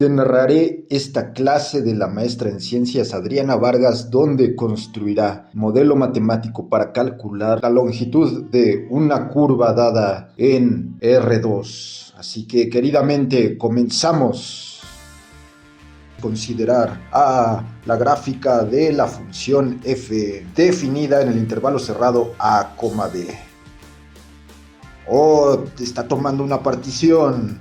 Te narraré esta clase de la maestra en ciencias Adriana Vargas, donde construirá modelo matemático para calcular la longitud de una curva dada en R2. Así que, queridamente, comenzamos. Considerar a la gráfica de la función f definida en el intervalo cerrado a, b. Te está tomando una partición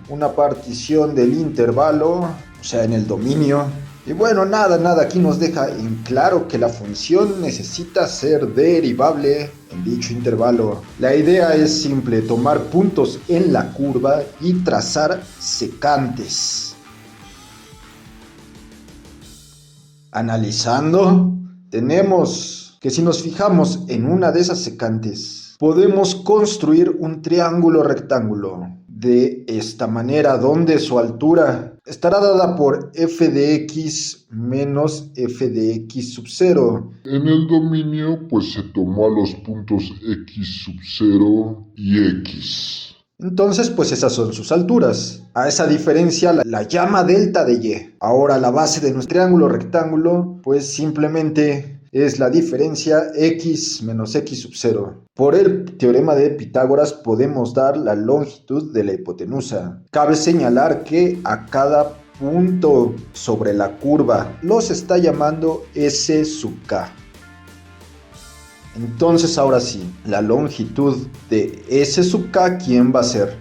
del intervalo, o sea, en el dominio. Y bueno, nada, aquí nos deja en claro que la función necesita ser derivable en dicho intervalo. La idea es simple, tomar puntos en la curva y trazar secantes. Analizando, tenemos que si nos fijamos en una de esas secantes, podemos construir un triángulo rectángulo de esta manera, donde su altura estará dada por f de x menos f de x sub 0. En el dominio, pues se tomó a los puntos x sub 0 y x. Entonces, pues esas son sus alturas. A esa diferencia la llama delta de y. Ahora la base de nuestro triángulo rectángulo, pues simplemente es la diferencia x menos x sub 0. Por el teorema de Pitágoras podemos dar la longitud de la hipotenusa. Cabe señalar que a cada punto sobre la curva los está llamando S sub k. Entonces ahora sí, la longitud de S sub k, ¿quién va a ser?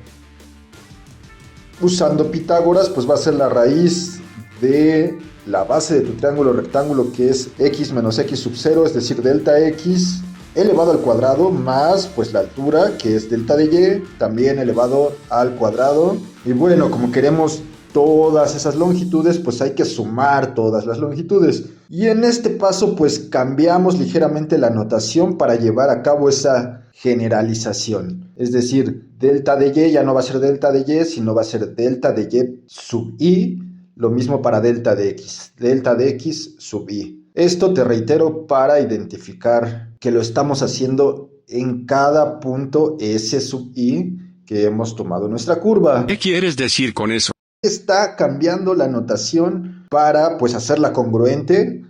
Usando Pitágoras, pues va a ser la raíz de la base de tu triángulo rectángulo, que es x menos x sub 0, es decir, delta x elevado al cuadrado, más pues la altura, que es delta de y, también elevado al cuadrado. Y bueno, como queremos todas esas longitudes, pues hay que sumar todas las longitudes. Y en este paso, pues cambiamos ligeramente la notación para llevar a cabo esa generalización. Es decir, delta de y ya no va a ser delta de y, sino va a ser delta de y sub i. Lo mismo para delta de x sub i. Esto te reitero para identificar que lo estamos haciendo en cada punto S sub i que hemos tomado en nuestra curva. ¿Qué quieres decir con eso? Está cambiando la notación para pues hacerla congruente.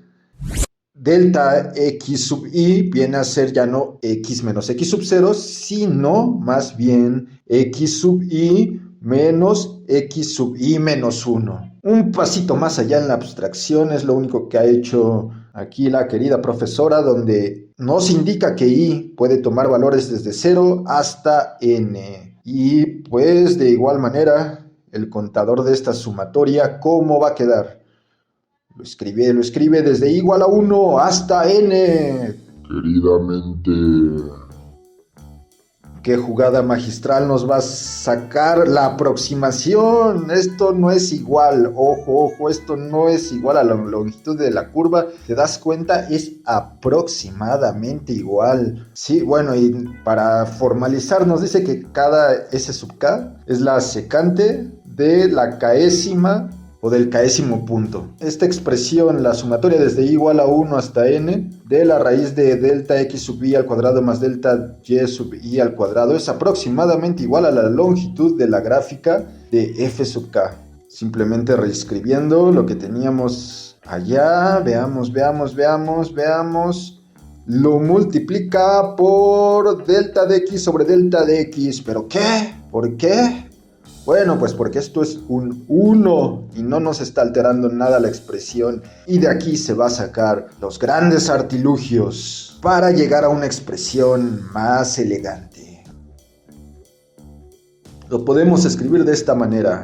Delta x sub i viene a ser ya no x menos x sub 0, sino más bien x sub i menos x sub i menos 1. Un pasito más allá en la abstracción es lo único que ha hecho aquí la querida profesora, donde nos indica que i puede tomar valores desde 0 hasta n. Y pues de igual manera el contador de esta sumatoria, ¿cómo va a quedar? Lo escribe desde i igual a 1 hasta n. Queridamente, ¿qué jugada magistral nos va a sacar? La aproximación. Esto no es igual. Ojo, esto no es igual a la longitud de la curva. ¿Te das cuenta? Es aproximadamente igual. Sí, bueno, y para formalizar nos dice que cada S sub k es la secante de la késima o del késimo punto. Esta expresión, la sumatoria desde i igual a 1 hasta n de la raíz de delta x sub i al cuadrado más delta y sub i al cuadrado, es aproximadamente igual a la longitud de la gráfica de f sub k. Simplemente reescribiendo lo que teníamos allá, veamos, lo multiplica por delta de x sobre delta de x. ¿Pero qué? ¿Por qué? Bueno, pues porque esto es un 1 y no nos está alterando nada la expresión, y de aquí se va a sacar los grandes artilugios para llegar a una expresión más elegante. Lo podemos escribir de esta manera.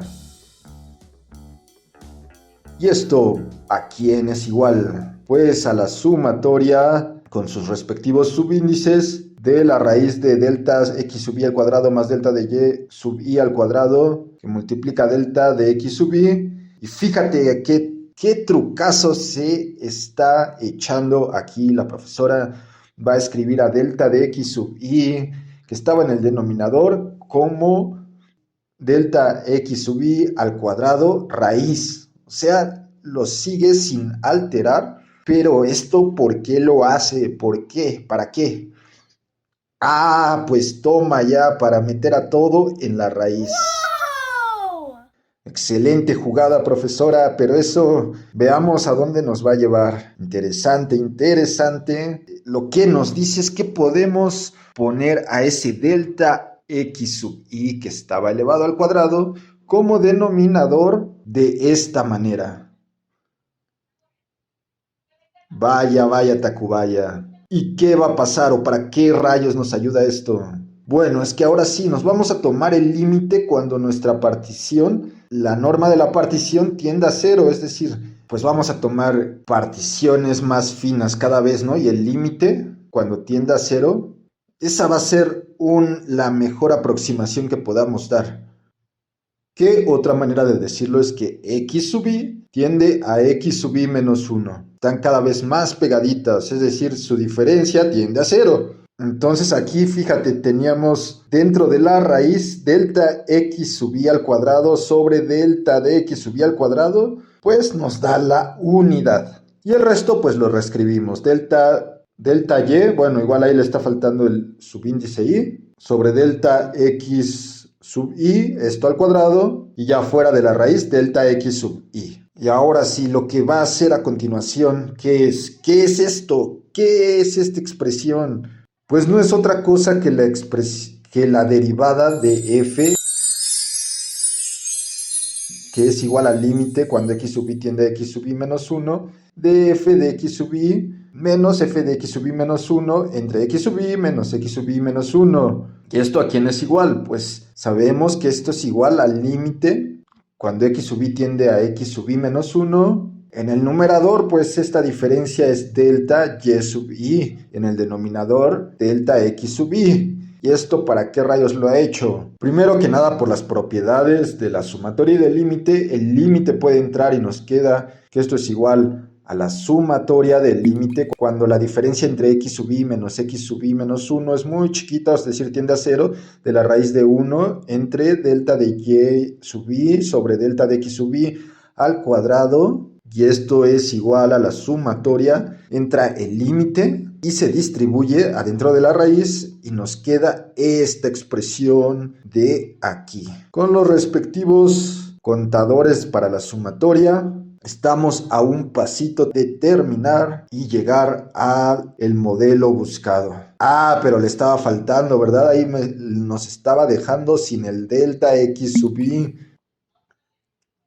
¿Y esto a quién es igual? Pues a la sumatoria con sus respectivos subíndices de la raíz de delta x sub i al cuadrado más delta de y sub i al cuadrado, que multiplica delta de x sub i. Y fíjate qué trucazo se está echando aquí la profesora. Va a escribir a delta de x sub i, que estaba en el denominador, como delta x sub i al cuadrado raíz. O sea, lo sigue sin alterar. Pero esto, ¿por qué lo hace? ¿Por qué? ¿Para qué? Pues toma ya, para meter a todo en la raíz. ¡Wow! Excelente jugada, profesora, pero eso veamos a dónde nos va a llevar. Interesante, interesante. Lo que nos dice es que podemos poner a ese delta x sub i que estaba elevado al cuadrado como denominador de esta manera. Vaya, vaya, Tacubaya. ¿Y qué va a pasar o para qué rayos nos ayuda esto? Bueno, es que ahora sí, nos vamos a tomar el límite cuando nuestra partición, la norma de la partición tiende a cero, es decir, pues vamos a tomar particiones más finas cada vez, ¿no? Y el límite, cuando tiende a cero, esa va a ser la mejor aproximación que podamos dar. Que otra manera de decirlo es que x sub i tiende a x sub i menos 1. Están cada vez más pegaditas, es decir, su diferencia tiende a cero. Entonces aquí, fíjate, teníamos dentro de la raíz delta x sub i al cuadrado sobre delta de x sub i al cuadrado, pues nos da la unidad. Y el resto pues lo reescribimos. Delta y, bueno, igual ahí le está faltando el subíndice i, sobre delta x sub i, esto al cuadrado, y ya fuera de la raíz, delta x sub i. Y ahora sí, lo que va a hacer a continuación, ¿qué es? ¿Qué es esto? ¿Qué es esta expresión? Pues no es otra cosa que la derivada de f, que es igual al límite cuando x sub i tiende a x sub i menos 1, de f de x sub i menos f de x sub i menos 1 entre x sub i menos x sub i menos 1. ¿Y esto a quién es igual? Pues sabemos que esto es igual al límite cuando x sub i tiende a x sub i menos 1. En el numerador, pues esta diferencia es delta y sub i. En el denominador, delta x sub i. ¿Y esto para qué rayos lo ha hecho? Primero que nada, por las propiedades de la sumatoria y del límite. El límite puede entrar y nos queda que esto es igual a la sumatoria del límite cuando la diferencia entre x sub i menos x sub i menos 1 es muy chiquita, es decir, tiende a 0, de la raíz de 1 entre delta de y sub i sobre delta de x sub i al cuadrado. Y esto es igual a la sumatoria, entra el límite y se distribuye adentro de la raíz y nos queda esta expresión de aquí. Con los respectivos contadores para la sumatoria, estamos a un pasito de terminar y llegar al modelo buscado. Pero le estaba faltando, ¿verdad? Ahí nos estaba dejando sin el delta x sub i.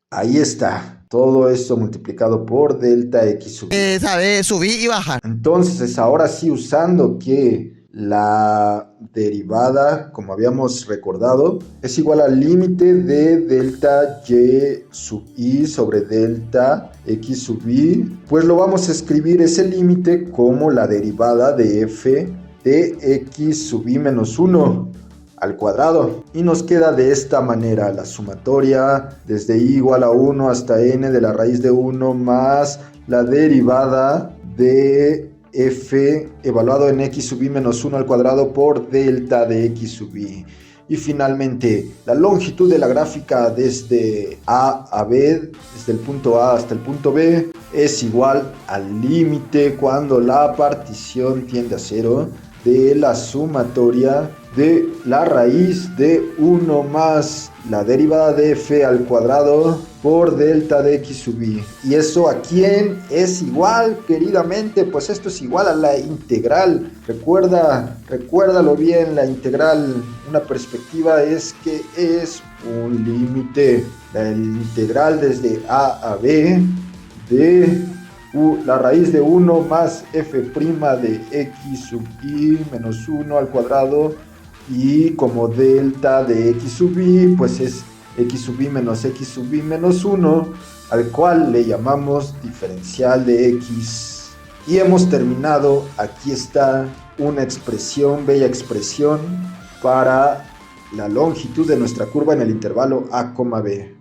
Ahí está. Todo esto multiplicado por delta x sub i. Sabe subir y bajar. Entonces, ahora sí, usando que la derivada, como habíamos recordado, es igual al límite de delta y sub i sobre delta x sub i, pues lo vamos a escribir ese límite como la derivada de f de x sub i menos 1 al cuadrado, y nos queda de esta manera la sumatoria desde i igual a 1 hasta n de la raíz de 1 más la derivada de f evaluado en x sub i menos 1 al cuadrado por delta de x sub i. Y finalmente la longitud de la gráfica desde a a b, desde el punto a hasta el punto b, es igual al límite cuando la partición tiende a 0 de la sumatoria de la raíz de 1 más la derivada de f al cuadrado por delta de x sub i. ¿Y eso a quién es igual, queridamente? Pues esto es igual a la integral. Recuérdalo bien, la integral, una perspectiva es que es un límite. La integral desde a a b de la raíz de 1 más f' de x sub i menos 1 al cuadrado, y como delta de x sub i pues es x sub i menos x sub i menos 1, al cual le llamamos diferencial de x. Y hemos terminado. Aquí está una expresión, bella expresión para la longitud de nuestra curva en el intervalo a, b.